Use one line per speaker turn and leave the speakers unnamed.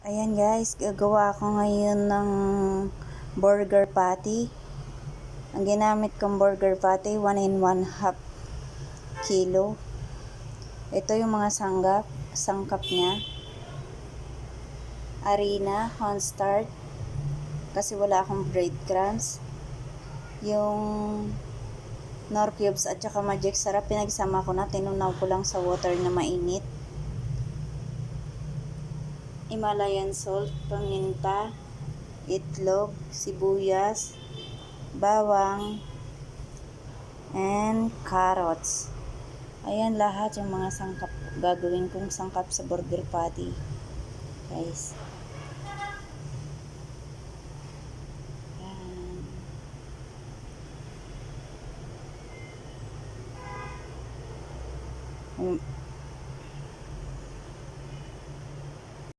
Ayan guys, gagawa ako ngayon ng burger patty. Ang ginamit kong burger patty, 1 and 1/2 kilo. Ito yung mga sangkap niya. Harina, cornstarch, kasi wala akong breadcrumbs. Yung nor cubes at saka magic sarap, pinagsama ko na, tinunaw ko lang sa water na mainit. Himalayan salt, paminta, itlog, sibuyas, bawang, and carrots. Ayan lahat yung mga sangkap, gagawin kong sangkap sa burger patty, guys. Ayan.